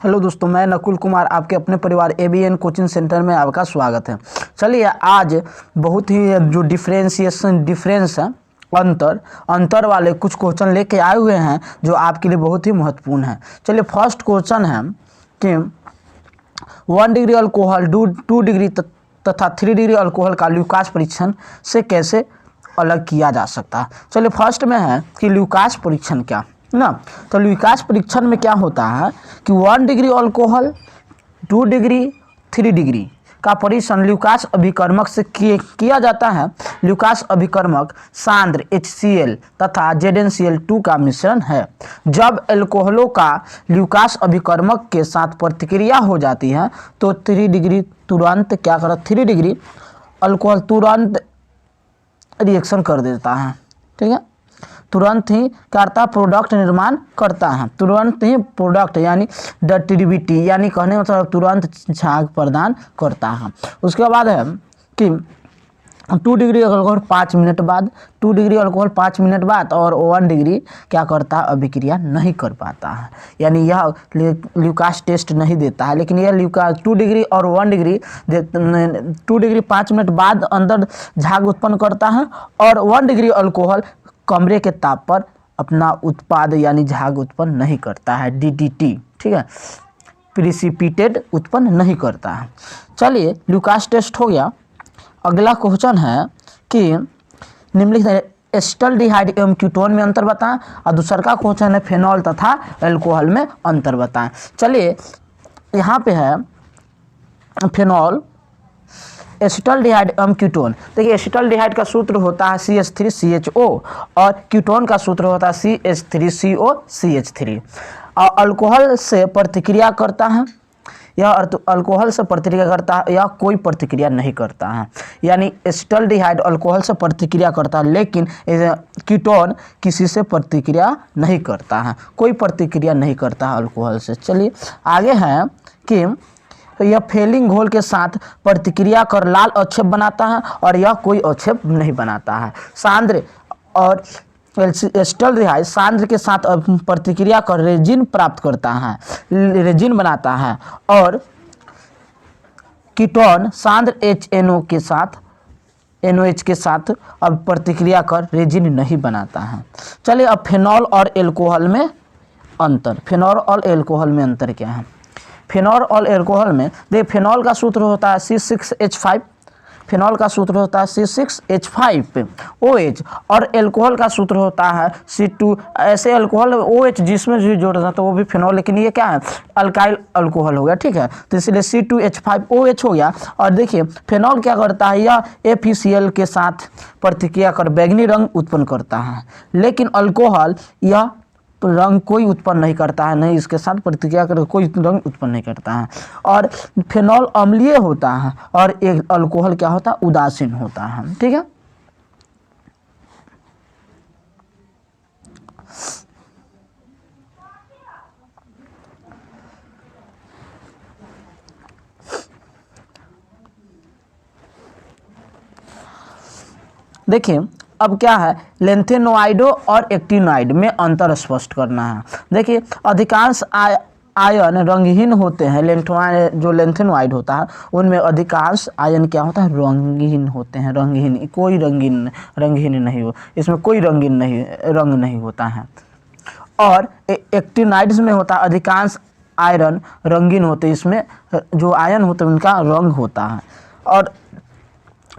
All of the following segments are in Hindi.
हेलो दोस्तों, मैं नकुल कुमार आपके अपने परिवार एबीएन कोचिंग सेंटर में आपका स्वागत है। चलिए आज बहुत ही जो डिफरेंस है अंतर वाले कुछ क्वेश्चन लेके आए हुए हैं जो आपके लिए बहुत ही महत्वपूर्ण है। चलिए फर्स्ट क्वेश्चन है कि 1 डिग्री अल्कोहल 2 डिग्री तथा 3 डिग्री अल्कोहल का ल्यूकास परीक्षण से कैसे अलग किया जा सकता है। चलिए फर्स्ट में है कि ल्यूकास परीक्षण क्या ना। तो ल्यूकास परीक्षण में क्या होता है कि 1 डिग्री अल्कोहल 2 डिग्री 3 डिग्री का परीक्षण ल्यूकास अभिकर्मक से किया जाता है। ल्यूकास अभिकर्मक सांद्र HCl तथा ZnCl2 का मिश्रण है। जब अल्कोहलों का ल्यूकास अभिकर्मक के साथ प्रतिक्रिया हो जाती है तो 3 डिग्री तुरंत क्या करता, 3 डिग्री अल्कोहल तुरंत रिएक्शन कर देता है। ठीक है, तुरंत ही करता प्रोडक्ट निर्माण करता है, तुरंत ही प्रोडक्ट यानी डक्टिविटी यानी कहने मतलब तुरंत झाग प्रदान करता है। उसके बाद है कि 2 डिग्री अल्कोहल 5 मिनट बाद, 2 डिग्री अल्कोहल 5 मिनट बाद और 1 डिग्री क्या करता है, अभिक्रिया नहीं कर पाता है, यानी यह ल्यूकास टेस्ट नहीं देता है। लेकिन यह ल्यूकास 2 डिग्री और 1 डिग्री 2 डिग्री 5 मिनट बाद अंदर झाग उत्पन्न करता है और 1 डिग्री अल्कोहल कमरे के ताप पर अपना उत्पाद यानी झाग उत्पन्न नहीं करता है, DDT। ठीक है, प्रिसिपिटेट उत्पन्न नहीं करता है। चलिए ल्यूकास टेस्ट हो गया। अगला क्वेश्चन है कि निम्नलिखित एसिटाल्डिहाइड एवं कीटोन में अंतर बताएं और दूसरा का क्वेश्चन है फेनॉल तथा अल्कोहल में अंतर बताएं। चलिए यहाँ पे है फेनॉल, एसिटाल्डिहाइड एवं कीटोन। देखिए एसिटाल्डिहाइड का सूत्र होता है CH3CHO और कीटोन का सूत्र होता है CH3COCH3। और अल्कोहल से प्रतिक्रिया करता है, यह अल्कोहल से प्रतिक्रिया करता है या कोई प्रतिक्रिया नहीं करता है, यानी एसिटाल्डिहाइड अल्कोहल से प्रतिक्रिया करता है लेकिन कीटोन किसी से प्रतिक्रिया नहीं करता है, कोई प्रतिक्रिया नहीं करता है अल्कोहल से। चलिए आगे है कि यह फेलिंग घोल के साथ प्रतिक्रिया कर लाल अवक्षेप बनाता है और यह कोई अवक्षेप नहीं बनाता है। सांद्र और एसिटाल्डिहाइड सांद्र के साथ प्रतिक्रिया कर रेजिन प्राप्त करता है, रेजिन बनाता है और कीटोन सांद्र HNO के साथ NOH के साथ अब प्रतिक्रिया कर रेजिन नहीं बनाता है। चलिए अब फेनॉल और अल्कोहल में अंतर। फेनॉल और अल्कोहल में अंतर क्या है? फेनॉल और अल्कोहल में देखिए फेनॉल का सूत्र होता है C6H5, फेनॉल का सूत्र होता है C6H5OH और अल्कोहल का सूत्र होता है C2। ऐसे अल्कोहल OH जिसमें भी जोड़ना तो वो भी फेनॉल, लेकिन ये क्या है, अल्काइल अल्कोहल हो गया। ठीक है, तो इसलिए C2H5OH हो गया। और देखिए फेनॉल क्या करता है, यह FeCl के साथ प्रतिक्रिया कर बैंगनी रंग उत्पन्न करता है, लेकिन अल्कोहल यह रंग कोई उत्पन्न नहीं करता है, नहीं इसके साथ प्रतिक्रिया कर कोई रंग उत्पन्न नहीं करता है। और फेनॉल अम्लीय होता है और एक अल्कोहल क्या होता है, उदासीन होता है। ठीक है, देखिए अब क्या है, लेंथेनोइडो और एक्टिनोइड में अंतर स्पष्ट करना है। देखिए अधिकांश आयन रंगहीन होते हैं, जो लेंथेनोइड होता है उनमें अधिकांश आयन क्या होता है, रंगहीन होते हैं, रंगहीन, कोई रंगहीन नहीं हो, इसमें कोई रंग नहीं होता है। और एक्टिनोइड्स में होता है अधिकांश आयरन रंगीन होते हैं, इसमें जो आयन होते हैं उनका रंग होता है। और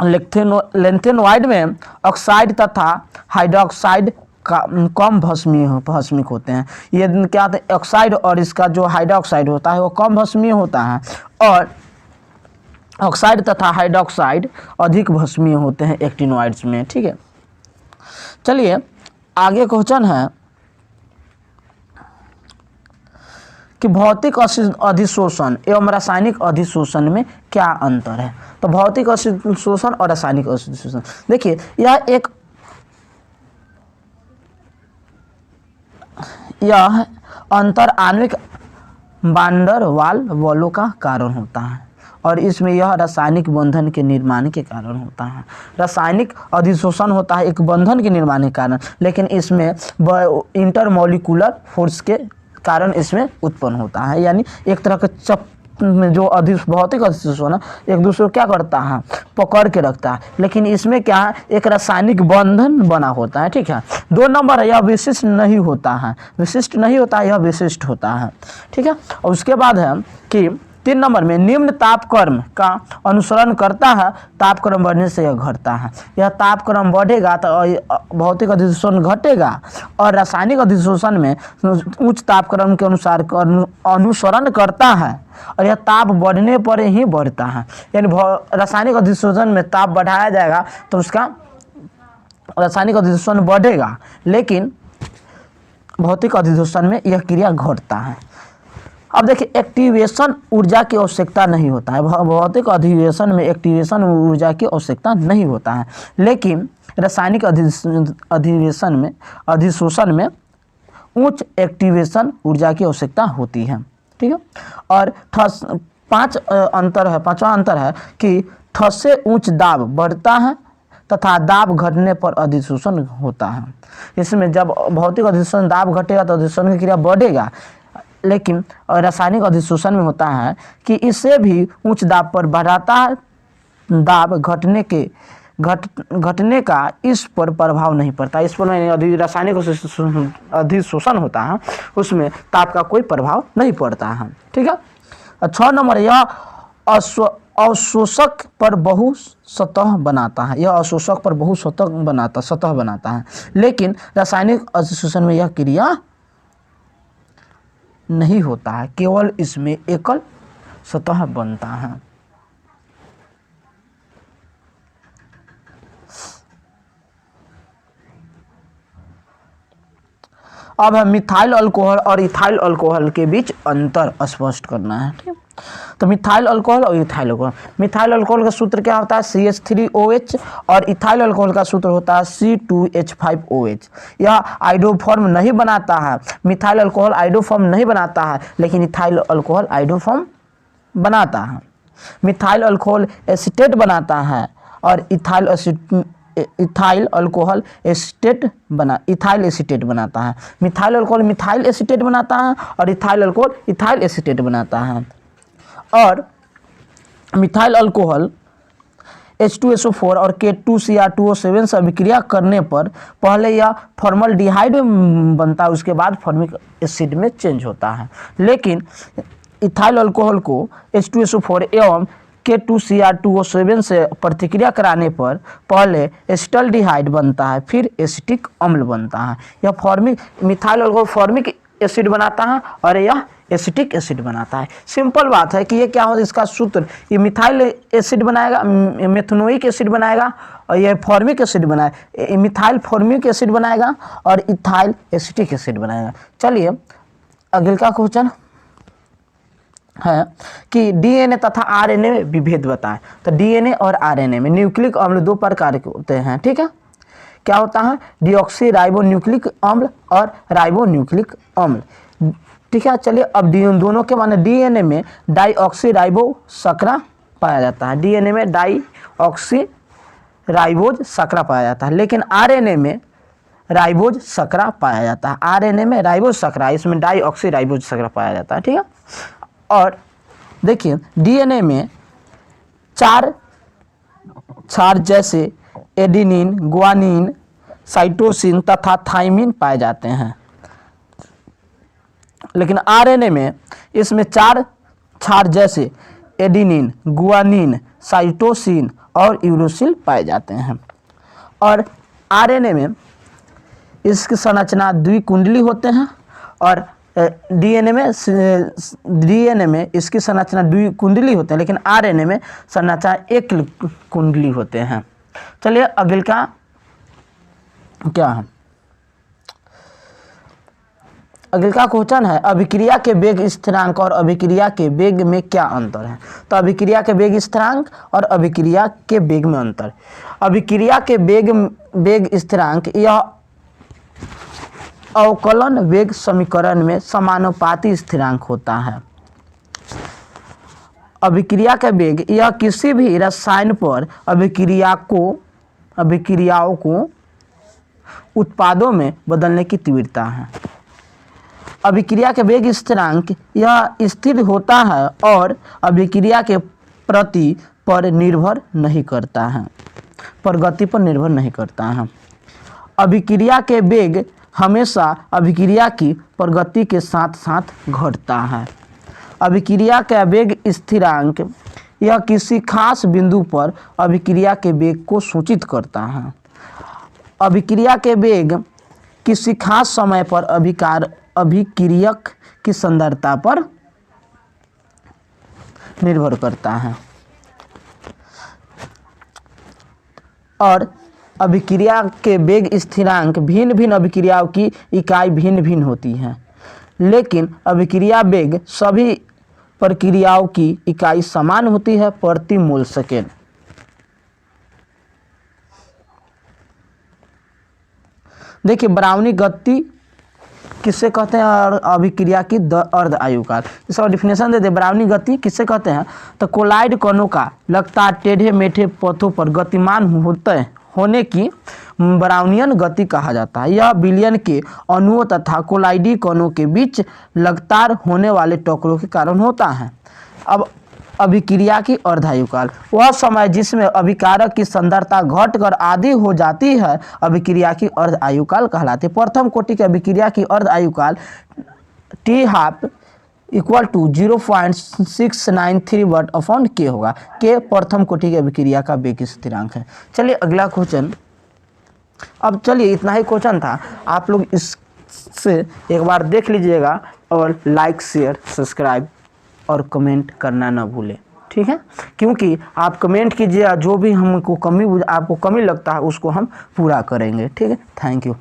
लेंथेनोइड में ऑक्साइड तथा हाइड्रोक्साइड का कम भस्मिक होते हैं। ये क्या होता है, ऑक्साइड और इसका जो हाइड्रोक्साइड होता है वो कम भस्मीय होता है और ऑक्साइड तथा हाइड्रोक्साइड अधिक भस्मीय होते हैं एक्टिनोइड्स में। ठीक है, चलिए आगे क्वेश्चन है कि भौतिक अधिशोषण एवं रासायनिक अधिशोषण में क्या अंतर है। तो भौतिक अधिशोषण और रासायनिक अधिशोषण, देखिए यह अंतर आणविक वांडर वाल बलों का कारण होता है और इसमें यह रासायनिक बंधन के निर्माण के कारण होता है। रासायनिक अधिशोषण होता है एक बंधन के निर्माण के कारण, लेकिन इसमें इंटरमॉलिक्यूलर फोर्स के कारण इसमें उत्पन्न होता है। यानी एक तरह का चप में जो भौतिक अधिशोषण है एक दूसरे को क्या करता है, पकड़ के रखता है, लेकिन इसमें क्या है, एक रासायनिक बंधन बना होता है। ठीक है। 2 नंबर है, यह विशिष्ट नहीं होता है, विशिष्ट नहीं होता है, यह विशिष्ट होता है। ठीक है। और उसके बाद है कि 3 नंबर में निम्न तापक्रम का अनुसरण करता है, तापक्रम बढ़ने से यह घटता है। यह तापक्रम बढ़ेगा तो भौतिक अधिशोषण घटेगा, और रासायनिक अधिशोषण में उच्च तापक्रम के अनुसार अनुसरण करता है, और यह ताप बढ़ने पर ही बढ़ता है। यानी रासायनिक अधिशोषण में ताप बढ़ाया जाएगा तो उसका रासायनिक अधिशोषण बढ़ेगा, लेकिन भौतिक अधिशोषण में यह क्रिया घटता है। अब देखिए, एक्टिवेशन ऊर्जा की आवश्यकता नहीं होता है, भौतिक अधिवेशन में एक्टिवेशन ऊर्जा की आवश्यकता नहीं होता है, लेकिन रासायनिक अधिशोषण में उच्च एक्टिवेशन ऊर्जा की आवश्यकता होती है। ठीक है। और पांचवा अंतर है कि ठोस से उच्च दाब बढ़ता है तथा दाब घटने पर अधिशोषण होता है। इसमें जब भौतिक अधिशोषण दाब घटेगा तो अधिशोषण की क्रिया बढ़ेगा, लेकिन रासायनिक अधिशोषण में होता है कि इसे भी उच्च दाब पर बढ़ाता है, दाब घटने का इस पर प्रभाव नहीं पड़ता। इस पर रासायनिक अधिशोषण होता है उसमें ताप का कोई प्रभाव नहीं पड़ता है। ठीक है। 6 नंबर, यह अवशोषक पर बहु सतह बनाता है, यह अवशोषक पर बहु सतह बनाता है, लेकिन रासायनिक अधिशोषण में यह क्रिया नहीं होता है, केवल इसमें एकल सतह बनता है। अब है मिथाइल अल्कोहल और इथाइल अल्कोहल के बीच अंतर स्पष्ट करना है। ठीक है। तो मिथाइल अल्कोहल और इथाइल अल्कोहल, मिथाइल अल्कोहल का सूत्र क्या होता है, CH3OH, और इथाइल अल्कोहल का सूत्र होता है C2H5OH। यह आइडोफॉर्म नहीं बनाता है, मिथाइल अल्कोहल आइडोफॉर्म नहीं बनाता है, लेकिन इथाइल अल्कोहल आइडोफॉर्म बनाता है। मिथाइल अल्कोहल एसीटेट बनाता है, और इथाइल अल्कोहल इथाइल एसीटेट बनाता है। मिथाइल अल्कोहल मिथाइल एसीटेट बनाता है, और इथाइल अल्कोहल इथाइल एसीटेट बनाता है। और मिथाइल अल्कोहल H2SO4 और K2Cr2O7 से अभिक्रिया करने पर पहले यह फॉर्मल्डिहाइड बनता है, उसके बाद फॉर्मिक एसिड में चेंज होता है। लेकिन इथाइल अल्कोहल को H2SO4 एवं K2Cr2O7 से प्रतिक्रिया कराने पर पहले एसिटल्डिहाइड बनता है, फिर एसिटिक अम्ल बनता है। यह मिथाइल अल्कोहल फॉर्मिक एसिड बनाता है और यह एसिटिक एसिड बनाता है। सिंपल बात है कि ये क्या होता है, इसका सूत्र, ये मिथाइल एसिड बनाएगा, मेथनोइक एसिड बनाएगा, और ये फॉर्मिक एसिड बनाएगा, मिथाइल फॉर्मिक एसिड बनाएगा और इथाइल एसिटिक एसिड बनाएगा। चलिए अगले का क्वेश्चन है कि डीएनए तथा आरएनए में विभेद बताएं। तो डीएनए और आरएनए में न्यूक्लिक अम्ल 2 प्रकार के होते हैं। ठीक है। क्या होता है, डीऑक्सी राइबो न्यूक्लिक अम्ल और राइबो न्यूक्लिक अम्ल। ठीक है। चलिए अब दोनों के माने, डीएनए में डाईऑक्सी राइबो सकरा पाया जाता है, डीएनए में डाईऑक्सी राइबोज सकरा पाया जाता है, लेकिन आरएनए में राइबोज सकरा पाया जाता है। आरएनए में राइबोज सकरा, इसमें डाईऑक्सी राइबोज सकरा पाया जाता है। ठीक है। और देखिए डीएनए में 4 क्षार जैसे एडेनिन, गुआनिन, साइटोसिन तथा थाइमिन पाए जाते हैं, लेकिन आरएनए में इसमें 4 क्षार जैसे एडेनिन, गुआनिन, साइटोसिन और यूरोसिल पाए जाते हैं। और आरएनए में इसकी संरचना द्विकुंडली होते हैं, और डीएनए में इसकी संरचना द्विकुंडली होते हैं, लेकिन आरएनए में संरचना एक कुंडली होते हैं। चलिए अगले का क्या है, अगले का क्वेश्चन है, अभिक्रिया के वेग स्थिरांक और अभिक्रिया के वेग में क्या अंतर है। तो अभिक्रिया के वेग स्थिरांक और अभिक्रिया के वेग में अंतर। अभिक्रिया के वेग स्थिरांक यह अवकलन वेग समीकरण में समानुपाती स्थिरांक होता है। अभिक्रिया का वेग यह किसी भी रसायन पर अभिक्रियाओं को उत्पादों में बदलने की तीव्रता है। अभिक्रिया के वेग स्थिरांक यह स्थिर होता है और अभिक्रिया के प्रति पर निर्भर नहीं करता है, प्रगति पर निर्भर नहीं करता है। अभिक्रिया के वेग हमेशा अभिक्रिया की प्रगति के साथ साथ घटता है। अभिक्रिया का वेग स्थिरांक यह किसी खास बिंदु पर अभिक्रिया के वेग को सूचित करता है। अभिक्रिया के वेग किसी खास समय पर अभिक्रियक की सांद्रता पर निर्भर करता है और अभिक्रिया के वेग स्थिरांक भिन्न भिन्न अभिक्रियाओं की इकाई भिन्न भिन्न होती है, लेकिन अभिक्रिया वेग सभी प्रक्रियाओं की इकाई समान होती है, प्रति मोल सेकेंड। देखिए ब्राउनी गति किससे कहते हैं और अभिक्रिया की अर्ध आयुकाल, इसका डिफिनेशन दे दे। ब्राउनी गति किससे कहते हैं तो कोलाइड कणों का लगातार टेढ़े मेढ़े पथों पर गतिमान होने की ब्राउनियन गति कहा जाता है। यह विलयन के अणुओं तथा कोलाइडी कणों के बीच लगातार होने वाले टकराव के कारण होता है। अब अभिक्रिया की अर्धायुकाल वह समय जिसमें अभिकारक की सांद्रता घटकर आधी हो जाती है, अभिक्रिया की अर्ध आयुकाल कहलाती है। प्रथम कोटि की अभिक्रिया की अर्ध आयुकाल T½ = 0.693 Watt/K होगा। के प्रथम कोटि की अभिक्रिया का वेग स्थिरांक है। चलिए अगला क्वेश्चन। अब चलिए इतना ही क्वेश्चन था, आप लोग इससे एक बार देख लीजिएगा और लाइक शेयर सब्सक्राइब और कमेंट करना ना भूलें, ठीक है, क्योंकि आप कमेंट कीजिए, जो भी हमको आपको कमी लगता है उसको हम पूरा करेंगे, ठीक है। Thank you.